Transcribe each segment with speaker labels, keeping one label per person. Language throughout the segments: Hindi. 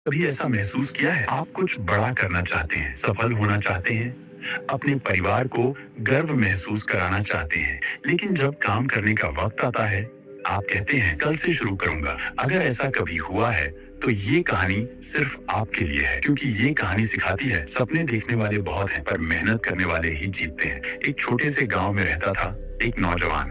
Speaker 1: कभी ऐसा महसूस किया है आप कुछ बड़ा करना चाहते हैं, सफल होना चाहते हैं, अपने परिवार को गर्व महसूस कराना चाहते हैं, लेकिन जब काम करने का वक्त आता है आप कहते हैं कल से शुरू करूंगा। अगर ऐसा कभी हुआ है तो ये कहानी सिर्फ आपके लिए है, क्योंकि ये कहानी सिखाती है सपने देखने वाले बहुत हैं पर मेहनत करने वाले ही जीतते हैं। एक छोटे से गांव में रहता था एक नौजवान,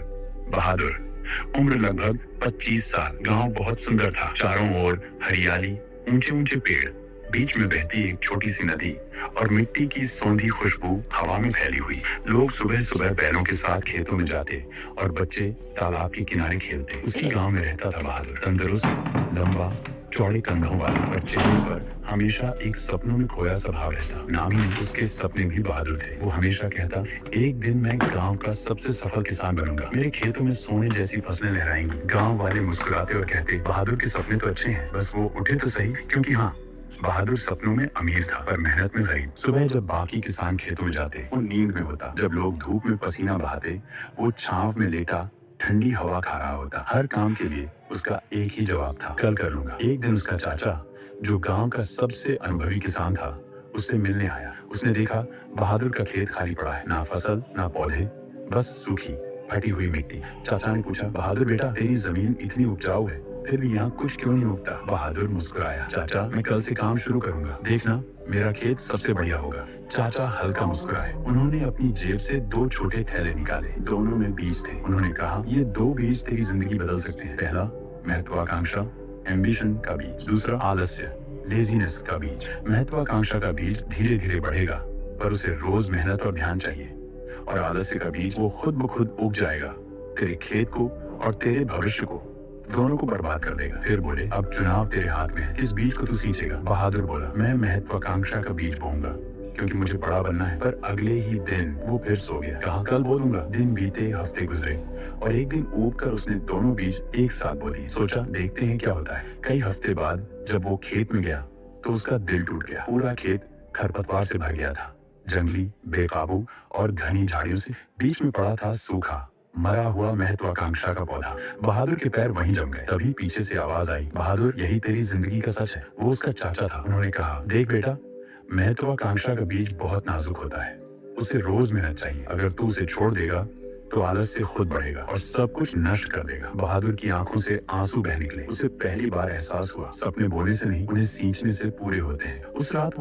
Speaker 1: बहादुर। उम्र लगभग 25 साल। गांव बहुत सुंदर था, चारों ओर हरियाली, ऊंचे ऊंचे पेड़, बीच में बहती एक छोटी सी नदी और मिट्टी की सौंधी खुशबू हवा में फैली हुई। लोग सुबह सुबह बैलों के साथ खेतों में जाते और बच्चे तालाब के किनारे खेलते। उसी गांव में रहता था बहादुर, तंदुरुस्त, लंबा, चौड़े कंधों वाला, पर चेहरे पर हमेशा एक सपनों में खोया स्वभाव रहता। नाम ही नहीं, उसके सपने भी बहादुर थे। वो हमेशा कहता, एक दिन मैं गांव का सबसे सफल किसान बनूंगा, मेरे खेतों में सोने जैसी फसलें लहराएंगी। गांव वाले मुस्कुराते और कहते, बहादुर के सपने तो अच्छे हैं, बस वो उठे तो सही। क्योंकि हाँ, बहादुर सपनों में अमीर था पर मेहनत में गरीब। सुबह जब बाकी किसान खेतों में जाते वो नींद में होता, जब लोग धूप में पसीना बहाते वो छांव में लेटा ठंडी हवा खा रहा होता। हर काम के लिए उसका एक ही जवाब था, कल कर लूंगा। एक दिन उसका चाचा, जो गांव का सबसे अनुभवी किसान था, उससे मिलने आया। उसने देखा बहादुर का खेत खाली पड़ा है, ना फसल ना पौधे, बस सूखी फटी हुई मिट्टी। चाचा ने पूछा, बहादुर बेटा, तेरी जमीन इतनी उपजाऊ है, फिर भी यहाँ कुछ क्यों नहीं उगता? बहादुर मुस्कुराया, चाचा मैं कल से काम शुरू करूंगा, देखना मेरा खेत सबसे बढ़िया होगा। चाचा हल्का मुस्कुराए। उन्होंने अपनी जेब से 2 छोटे थैले निकाले, दोनों में बीज थे। उन्होंने कहा, ये 2 बीज तेरी जिंदगी बदल सकते हैं। पहला महत्वाकांक्षा, एम्बिशन का बीज, दूसरा आलस्य, लेजीनेस का बीज। महत्वाकांक्षा का बीज धीरे धीरे बढ़ेगा, पर उसे रोज मेहनत और ध्यान चाहिए। और आलस्य का बीज वो खुद ब खुद उग जाएगा, तेरे खेत को और तेरे भविष्य को, दोनों को बर्बाद कर देगा। फिर बोले, अब चुनाव तेरे हाथ में है, किस बीज को तू सींचेगा? बहादुर बोला, मैं महत्वाकांक्षा का बीज बोऊंगा, क्योंकि मुझे बड़ा बनना है। पर अगले ही दिन वो फिर सो गया। कहा, कल बोलूंगा। दिन बीते, हफ्ते गुजरे और एक दिन ऊब कर उसने दोनों बीज एक साथ बो दिए। सोचा, देखते हैं क्या होता है। कई हफ्ते बाद जब वो खेत में गया तो उसका दिल टूट गया। पूरा खेत खरपतवार से भर गया था, जंगली, बेकाबू और घनी झाड़ियों से। बीच में पड़ा था सूखा मरा हुआ महत्वाकांक्षा का पौधा। बहादुर के पैर वहीं जम गए। तभी पीछे से आवाज आई, बहादुर, यही तेरी जिंदगी का सच है। वो उसका चाचा था। उन्होंने कहा, देख बेटा, महत्वाकांक्षा का बीज बहुत नाजुक होता है, उसे रोज मेहनत चाहिए। अगर तू उसे छोड़ देगा तो आलस्य खुद बढ़ेगा और सब कुछ नष्ट कर देगा। बहादुर की आंखों से आंसू बह निकले। उसे पहली बार एहसास हुआ, सपने बोने से नहीं, उन्हें सींचने से पूरे होते हैं। उस रात